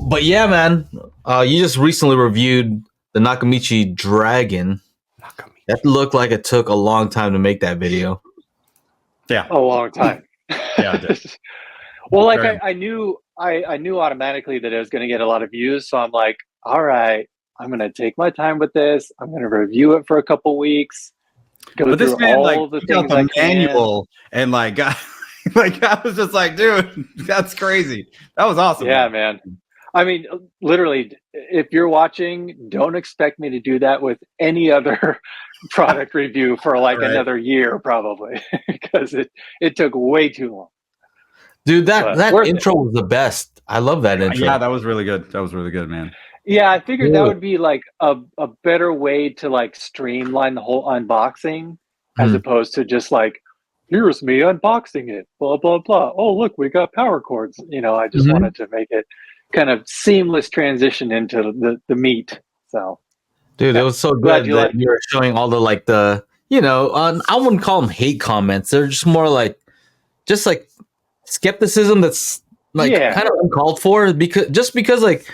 But yeah, man, you just recently reviewed the Nakamichi Dragon. That looked like it took a long time to make that video. Yeah, a long time. Yeah, it did. Well, like I knew automatically that it was going to get a lot of views, so I'm like, all right, I'm going to take my time with this. I'm going to review it for a couple weeks. But this man like took out the manual and like got like I was just like, dude, that's crazy. That was awesome. Yeah, man. I mean, literally, if you're watching, don't expect me to do that with any other product review for like another year, probably, because it took way too long. Dude, that intro was the best. I love that intro. Yeah, that was really good. That was really good, man. Yeah, I figured that would be like a better way to like streamline the whole unboxing as opposed to just like, here's me unboxing it, blah, blah, blah. Oh, look, we got power cords. You know, I just wanted to make it kind of seamless transition into the meat. So, dude, it was so good that you were showing all the like the, you know, I wouldn't call them hate comments. They're just more like, skepticism that's like kind of uncalled for because like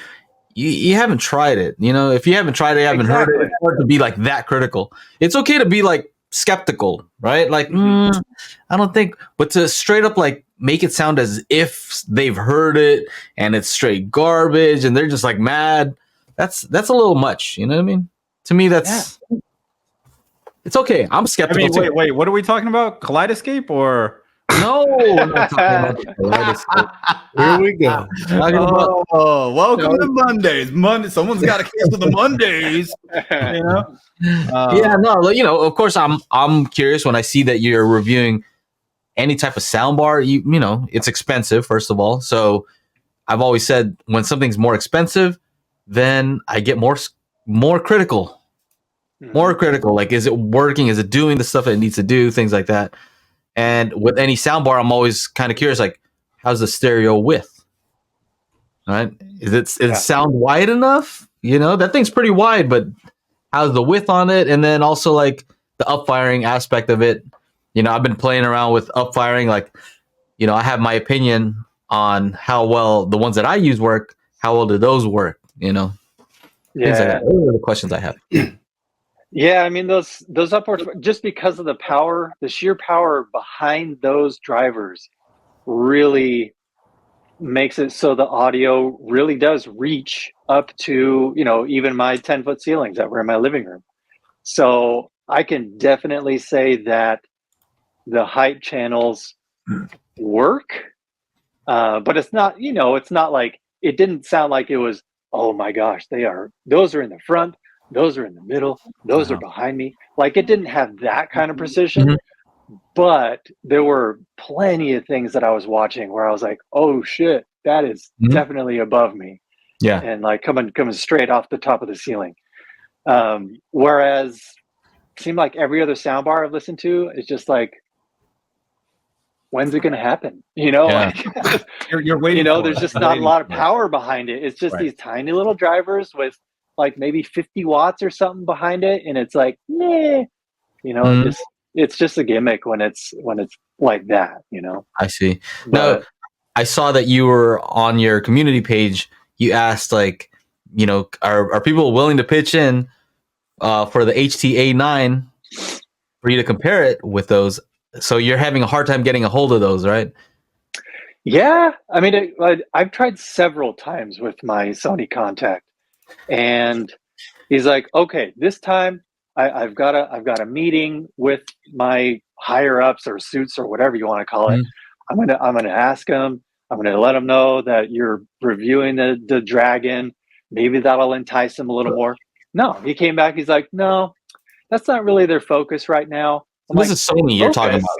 you haven't tried it. You know, if you haven't tried it, you haven't heard it. It's hard to be like that critical. It's okay to be like skeptical, right? Like, I don't think, but to straight up like make it sound as if they've heard it and it's straight garbage and they're just like mad. That's a little much. You know what I mean? To me, that's it's okay. I'm skeptical. I mean, wait, what are we talking about? Kaleidoscape or? No, we're not talking about the Here we go. Welcome to Mondays. Someone's got a case of the Mondays. You know? Yeah, no, you know, of course, I'm curious when I see that you're reviewing any type of soundbar. You know, it's expensive, first of all. So I've always said when something's more expensive, then I get more critical. More critical. Like, is it working? Is it doing the stuff it needs to do? Things like that. And with any soundbar, I'm always kind of curious, like, how's the stereo width? All right? Is it sound wide enough? You know, that thing's pretty wide, but how's the width on it? And then also like the upfiring aspect of it. You know, I've been playing around with upfiring. Like, you know, I have my opinion on how well the ones that I use work. How well do those work? You know, things like that. Those are the questions I have. Yeah, I mean those upwards, just because of the power, the sheer power behind those drivers really makes it so the audio really does reach up to, you know, even my 10-foot ceilings that were in my living room. So I can definitely say that the hype channels work, but it's not, you know, it's not like, it didn't sound like it was, oh my gosh, those are in the front, those are in the middle, those are behind me. Like, it didn't have that kind of precision, but there were plenty of things that I was watching where I was like, oh shit, that is definitely above me. Yeah. And like coming straight off the top of the ceiling. Whereas it seemed like every other soundbar I've listened to is just like, when's it going to happen? You know, like, you're waiting. You know, there's just not a lot of power behind it. It's just these tiny little drivers with like maybe 50 watts or something behind it, and it's like, you know, it's just a gimmick when it's like that. You know, I see. Now, I saw that you were on your community page. You asked, like, you know, are people willing to pitch in for the HTA9 for you to compare it with those? So you're having a hard time getting a hold of those, right? Yeah, I mean, I've tried several times with my Sony Contact, and he's like, okay, this time I've got a meeting with my higher ups or suits or whatever you want to call it. I'm gonna ask him. I'm gonna let him know that you're reviewing the Dragon. Maybe that'll entice him a little more. No, he came back. He's like, no, that's not really their focus right now. This is Sony you're talking about.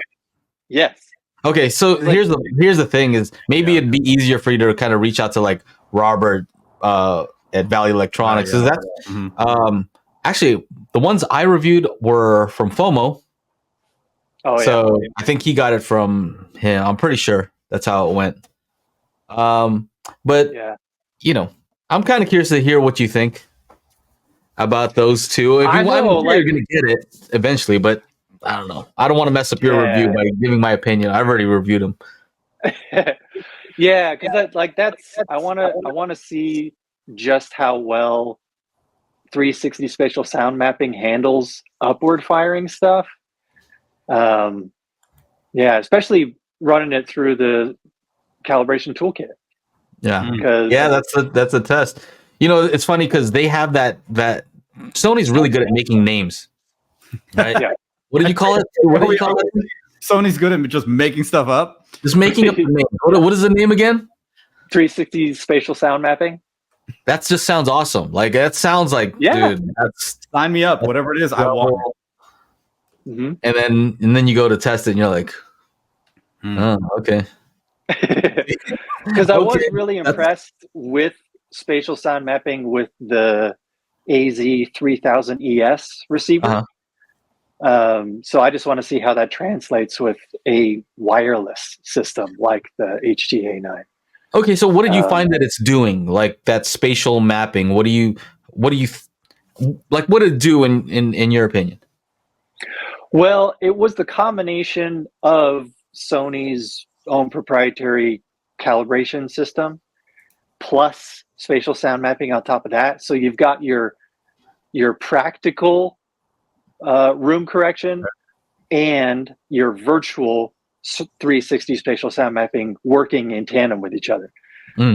Yes. Okay, so here's the thing is maybe it'd be easier for you to kind of reach out to like Robert at Valley Electronics. Is that actually the ones I reviewed were from FOMO. Oh yeah. So I think he got it from him. I'm pretty sure that's how it went. But you know, I'm kind of curious to hear what you think about those two. If you want, you're gonna get it eventually, but I don't know. I don't want to mess up your review by giving my opinion. I've already reviewed them. Yeah, because that's I wanna see just how well 360 spatial sound mapping handles upward firing stuff. Yeah, especially running it through the calibration toolkit. Yeah, Because that's a test. You know, it's funny because they have that Sony's really good at making names, right? Yeah. What did you call it? What did you call it? Sony's good at just making stuff up. Just making up the name. What is the name again? 360 spatial sound mapping. That just sounds awesome. Like that sounds like, dude, that's sign me up. Whatever it is, I want it. Mm-hmm. And then you go to test it, and you're like, oh, okay. Because I was really impressed with spatial sound mapping with the AZ3000 ES receiver. So I just want to see how that translates with a wireless system like the HTA9. Okay, so what did you find that it's doing? Like that spatial mapping. What do you like? What did it do in your opinion? Well, it was the combination of Sony's own proprietary calibration system plus spatial sound mapping on top of that. So you've got your practical room correction and your virtual 360 spatial sound mapping working in tandem with each other.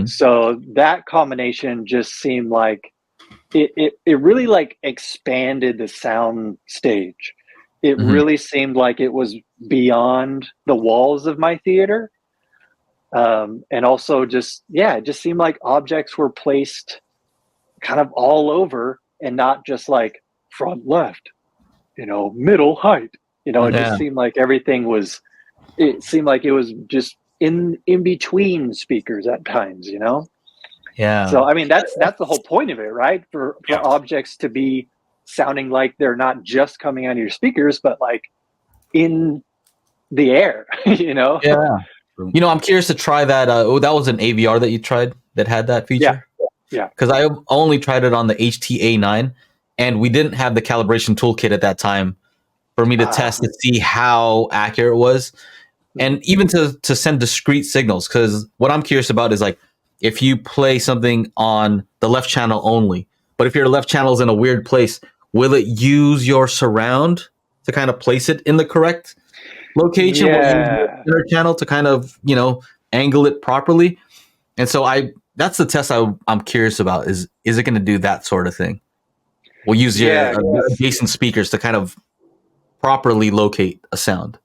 So that combination just seemed like it really like expanded the sound stage. It really seemed like it was beyond the walls of my theater. And also it just seemed like objects were placed kind of all over and not just like front left, middle height. It just seemed like it seemed like it was just in between speakers at times, Yeah. So I mean that's the whole point of it, right? For objects to be sounding like they're not just coming out of your speakers, but like in the air, Yeah. I'm curious to try that. That was an AVR that you tried that had that feature? Yeah. Because I only tried it on the HTA9, and we didn't have the calibration toolkit at that time for me to test to see how accurate it was. And even to send discrete signals, because what I'm curious about is like if you play something on the left channel only, but if your left channel is in a weird place, will it use your surround to kind of place it in the correct location? Will it use your inner channel to kind of angle it properly? And so that's the test I'm curious about. Is it going to do that sort of thing? We'll use your adjacent speakers to kind of properly locate a sound.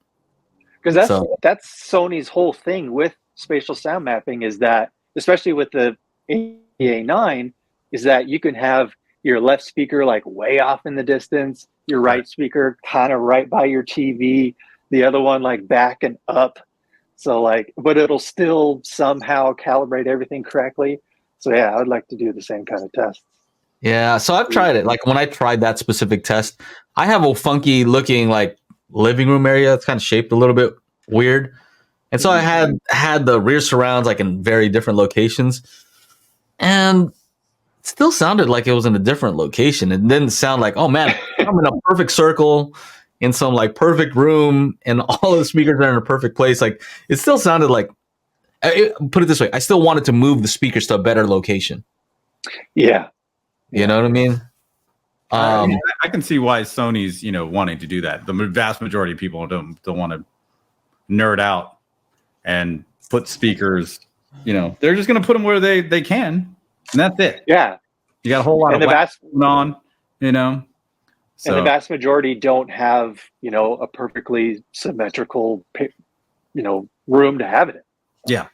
Because that's Sony's whole thing with spatial sound mapping is that, especially with the A9, is that you can have your left speaker like way off in the distance, your right speaker kind of right by your TV, the other one like back and up. So but it'll still somehow calibrate everything correctly. So yeah, I would like to do the same kind of tests. Yeah, so I've tried it. Like when I tried that specific test, I have a funky looking like living room area. It's kind of shaped a little bit weird. And so I had the rear surrounds like in very different locations. And it still sounded like it was in a different location. It didn't sound like, oh man, I'm in a perfect circle in some like perfect room and all the speakers are in a perfect place. Like it still sounded like, put it this way, I still wanted to move the speakers to a better location. Yeah. You know what I mean? I can see why Sony's, wanting to do that. The vast majority of people don't want to nerd out and put speakers, they're just going to put them where they can, and that's it. Yeah. You got a whole lot of wax going on, So. And the vast majority don't have, a perfectly symmetrical, room to have it in. Yeah.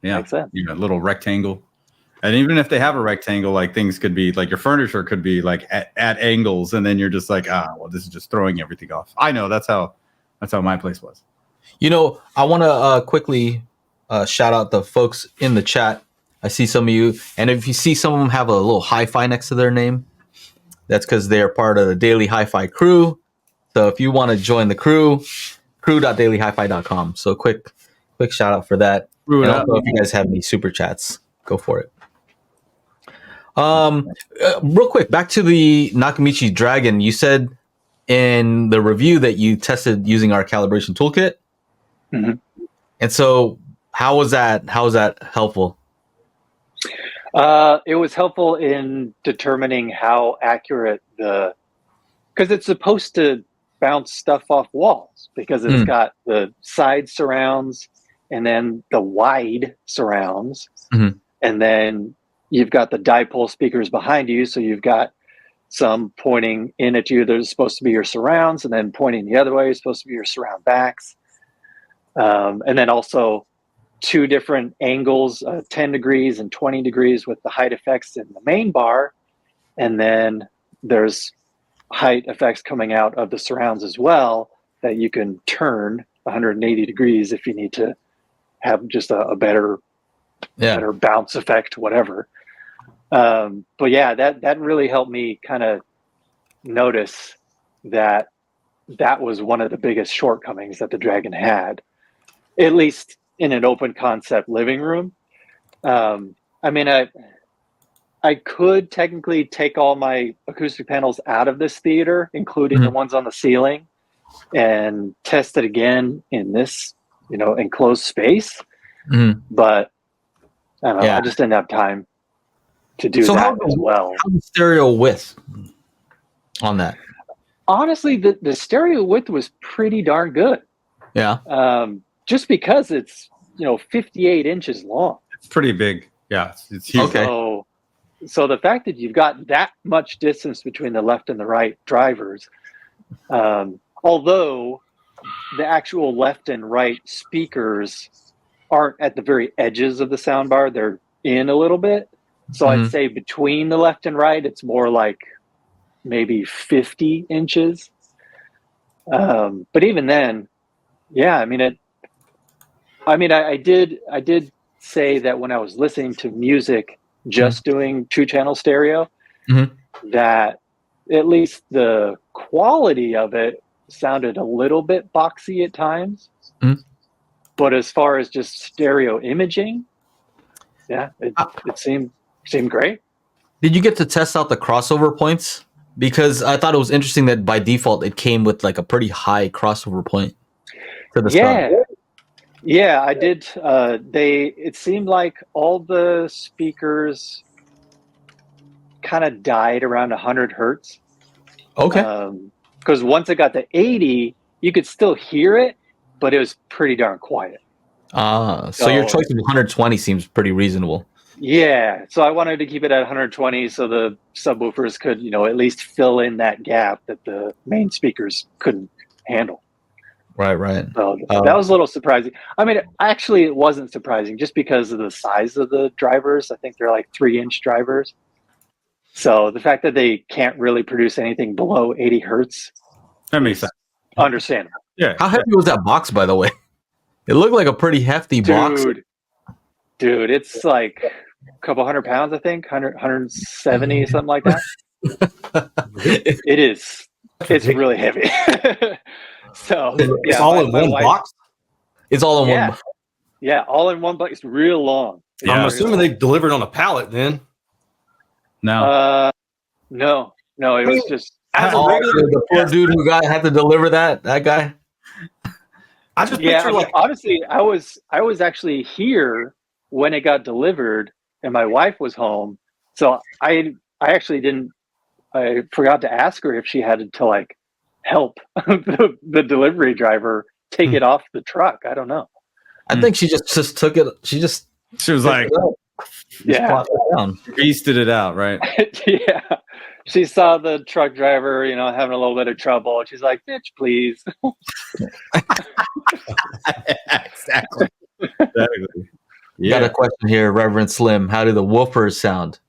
Makes sense. A little rectangle. And even if they have a rectangle, like things could be like your furniture could be like at angles, and then you're just like, this is just throwing everything off. I know that's how my place was. I want to quickly shout out the folks in the chat. I see some of you, and if you see some of them have a little HiFi next to their name, that's because they're part of the Daily HiFi crew. So if you want to join the crew.dailyhifi.com. So quick shout out for that. And also, if you guys have any super chats, go for it. Real quick, back to the Nakamichi Dragon. You said in the review that you tested using our calibration toolkit. Mm-hmm. And so How was that? How was that helpful? It was helpful in determining how accurate because it's supposed to bounce stuff off walls because it's got the side surrounds and then the wide surrounds. Mhm. And then you've got the dipole speakers behind you. So you've got some pointing in at you. There's supposed to be your surrounds, and then pointing the other way is supposed to be your surround backs. And then also two different angles, 10 degrees and 20 degrees with the height effects in the main bar. And then there's height effects coming out of the surrounds as well that you can turn 180 degrees if you need to have just a better bounce effect, whatever. But yeah, that really helped me kind of notice that was one of the biggest shortcomings that the Dragon had, at least in an open concept living room. I mean, I could technically take all my acoustic panels out of this theater, including the ones on the ceiling, and test it again in this, enclosed space. But I don't know, I just didn't have time to do that as well. How's the stereo width on that? Honestly, the stereo width was pretty darn good. Yeah. Just because it's 58 inches long. It's pretty big. Yeah, it's huge. Okay. So the fact that you've got that much distance between the left and the right drivers, although the actual left and right speakers aren't at the very edges of the soundbar, they're in a little bit. So I'd say between the left and right, it's more like maybe 50 inches. But even then, yeah, I did say that when I was listening to music, just doing 2-channel stereo, that at least the quality of it sounded a little bit boxy at times. But as far as just stereo imaging, yeah, it seemed great. Did you get to test out the crossover points? Because I thought it was interesting that by default it came with like a pretty high crossover point to the sub. Yeah, I did. It seemed like all the speakers kind of died around 100 hertz. Okay. Because once it got to 80, you could still hear it, but it was pretty darn quiet. So your choice of 120 seems pretty reasonable. Yeah, so I wanted to keep it at 120 so the subwoofers could, at least fill in that gap that the main speakers couldn't handle. Right. So that was a little surprising. I mean, actually, it wasn't surprising just because of the size of the drivers. I think they're like 3-inch drivers. So the fact that they can't really produce anything below 80 hertz. That makes sense. Understandable. Yeah. How heavy was that box, by the way? It looked like a pretty hefty box. Dude, it's like a couple 100 pounds, I think, 170, something like that. It is. It's really heavy. So it's all in one box. It's all in one box. Yeah, all in one box. It's real long. Yeah, I'm assuming they delivered on a pallet then. No. No, it was just the poor dude who had to deliver that guy. I just picture honestly, I was actually here when it got delivered, and my wife was home, so I actually didn't. I forgot to ask her if she had to like help the delivery driver take it off the truck. I don't know. I think she just took it. She was like, beasted it out, right? Yeah. She saw the truck driver, having a little bit of trouble. She's like, "Bitch, please." Exactly. Got a question here, Reverend Slim. How do the woofers sound?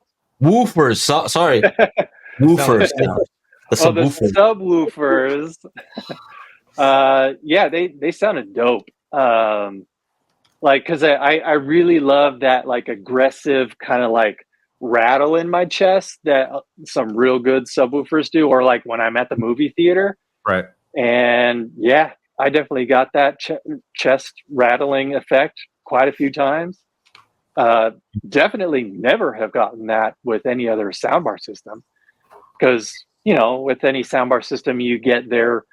Woofers. Sorry. Woofers. The subwoofers. They sounded dope. Because I really love that like aggressive kind of like rattle in my chest that some real good subwoofers do, or like when I'm at the movie theater. Right. And yeah, I definitely got that chest rattling effect quite a few times. Definitely never have gotten that with any other soundbar system, because with any soundbar system you get their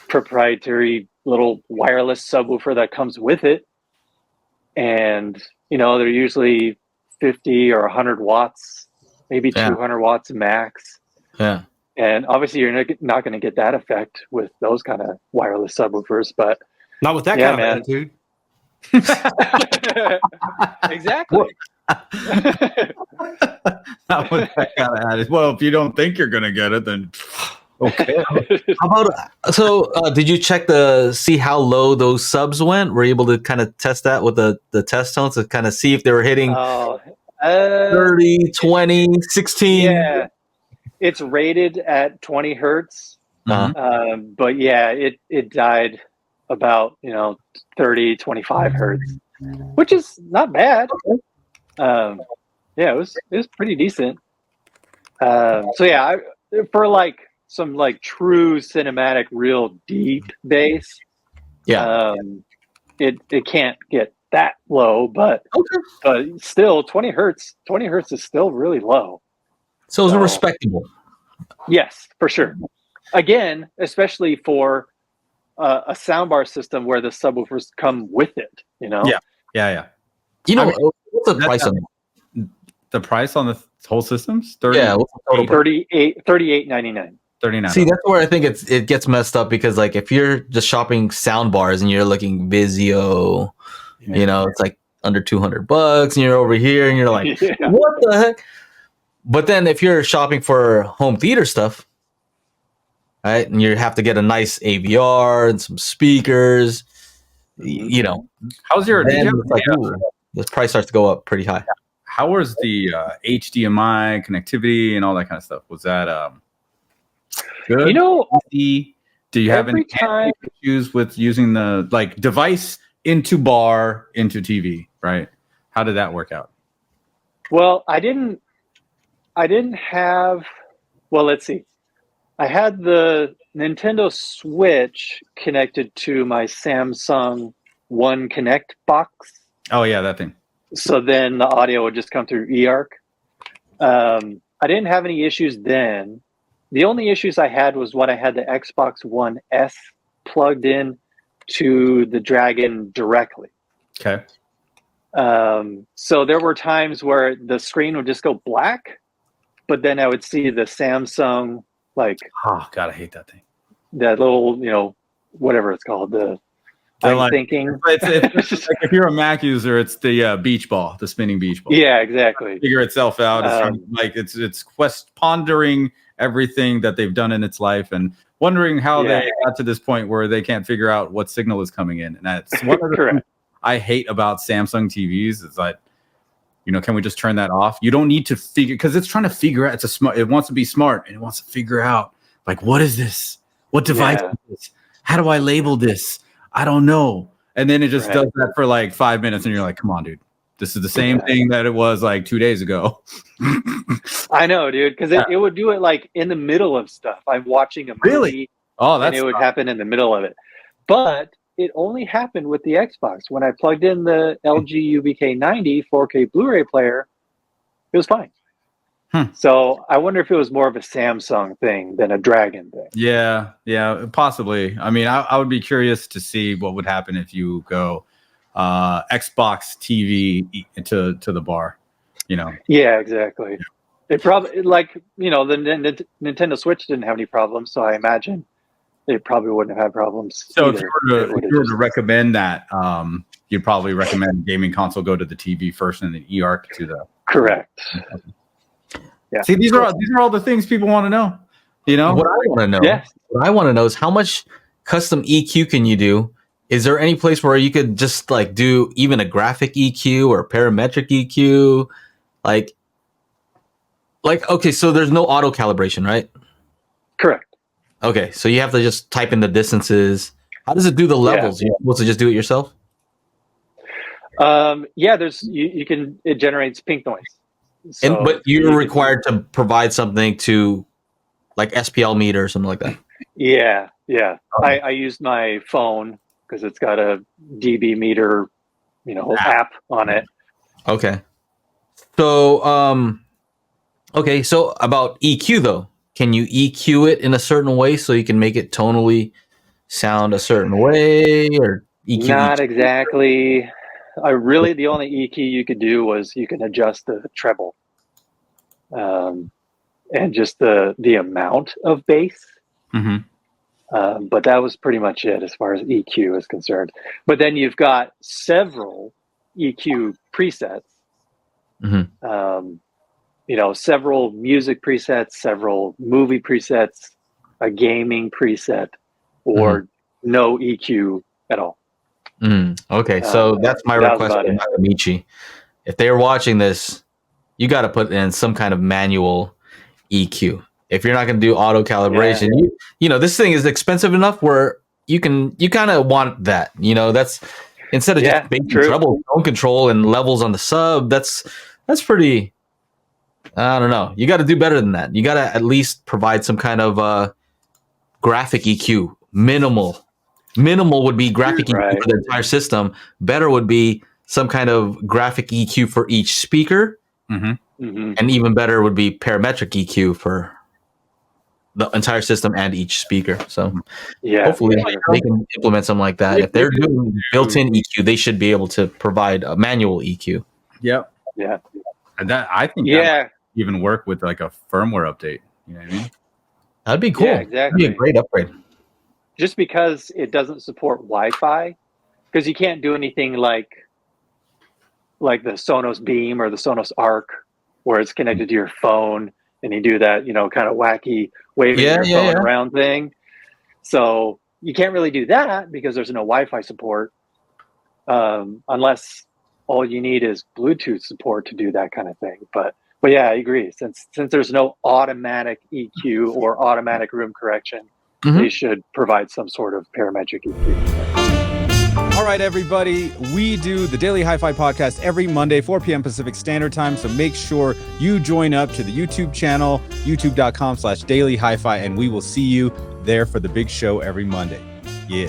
proprietary little wireless subwoofer that comes with it. and they're usually 50 or 100 watts, maybe 200 watts max. Yeah. And obviously, you're not going to get that effect with those kind of wireless subwoofers, but not with that kind of attitude. Exactly. Not with that kind of attitude. Well, if you don't think you're going to get it, then okay. How about did you see how low those subs went? Were you able to kind of test that with the test tones to kind of see if they were hitting 30, 20, 16? Yeah, it's rated at 20 hertz. But yeah, it died about 30, 25 hertz, which is not bad. Yeah, it was pretty decent. So yeah, for like some like true cinematic, real deep bass, it can't get that low, but still 20 hertz is still really low. So it's respectable. Yes, for sure. Again, especially for a soundbar system where the subwoofers come with it, Yeah. What's the price on it? The price on the whole system's $38.99. See, that's where I think it gets messed up, because like if you're just shopping sound bars and you're looking Vizio, it's like under $200, and you're over here and you're like, what the heck? But then if you're shopping for home theater stuff, right, and you have to get a nice AVR and some speakers, how's your? This price starts to go up pretty high. How was the HDMI connectivity and all that kind of stuff? Was that good? Do you have any issues with using the device into bar into TV? Right? How did that work out? Well, I didn't have. Well, let's see. I had the Nintendo Switch connected to my Samsung One Connect box. Oh yeah, that thing. So then the audio would just come through eARC. I didn't have any issues then. The only issues I had was when I had the Xbox One S plugged in to the Dragon directly. Okay. So there were times where the screen would just go black, but then I would see the Samsung, oh god, I hate that thing. That little, whatever it's called, thinking. It's like if you're a Mac user, it's the beach ball, the spinning beach ball. Yeah, exactly. Figure itself out. It's pondering everything that they've done in its life and wondering how they got to this point where they can't figure out what signal is coming in. And that's one of the things I hate about Samsung TVs is that, can we just turn that off? You don't need to figure, because it's trying to figure out. It wants to be smart and it wants to figure out what is this? What device is this? How do I label this? I don't know. And then it just does that for 5 minutes and you're like, come on, dude. This is the same thing that it was 2 days ago. I know, dude, because it would do it in the middle of stuff. I'm watching a movie. Oh, that's and it would happen in the middle of it. But it only happened with the Xbox. When I plugged in the LG UBK90 4K Blu-ray player, it was fine. So I wonder if it was more of a Samsung thing than a Dragon thing. Yeah, possibly. I mean, I would be curious to see what would happen if you go Xbox TV to the bar. Yeah, exactly. It probably the Nintendo Switch didn't have any problems, so I imagine they probably wouldn't have had problems. So if you were to recommend that, you'd probably recommend gaming console go to the TV first and then eARC to the. Correct. Yeah. See, these are all the things people want to know. What I want to know. Yes. What I want to know is how much custom EQ can you do? Is there any place where you could just do even a graphic EQ or parametric EQ? Okay, so there's no auto calibration, right? Correct. Okay, so you have to just type in the distances. How does it do the levels? You're supposed to just do it yourself? It generates pink noise. So but you're required to provide something to SPL meter or something like that. Yeah. Okay. I used my phone because it's got a dB meter, app on it. Okay. So, so about EQ though, can you EQ it in a certain way so you can make it tonally sound a certain way, or EQ? Not exactly. The only EQ you could do was you can adjust the treble, and just the amount of bass. Mm-hmm. But that was pretty much it as far as EQ is concerned. But then you've got several EQ presets. Mm-hmm. Several music presets, several movie presets, a gaming preset, or no EQ at all. Okay, so that's my request for Nakamichi. If they're watching this, you got to put in some kind of manual EQ. If you're not going to do auto calibration, this thing is expensive enough where you kind of want that. That's instead of just basic treble tone control and levels on the sub. That's pretty. I don't know. You got to do better than that. You got to at least provide some kind of graphic EQ. Minimal would be graphic EQ for the entire system. Better would be some kind of graphic EQ for each speaker. And even better would be parametric EQ for the entire system and each speaker. So hopefully they can implement something like that. If they're doing built-in EQ, they should be able to provide a manual EQ. Yep. Yeah. And that I think that might even work with like a firmware update. You know what I mean? That'd be cool. Yeah, exactly. That'd be a great upgrade. Just because it doesn't support Wi-Fi, because you can't do anything like the Sonos Beam or the Sonos Arc, where it's connected to your phone and you do that, kind of wacky waving your phone around thing. So you can't really do that because there's no Wi-Fi support, unless all you need is Bluetooth support to do that kind of thing. But yeah, I agree. Since there's no automatic EQ or automatic room correction, they should provide some sort of parametric EQ. All right, everybody. We do the Daily Hi-Fi podcast every Monday, 4 p.m. Pacific Standard Time. So make sure you join up to the YouTube channel, youtube.com/Daily Hi-Fi, and we will see you there for the big show every Monday. Yeah.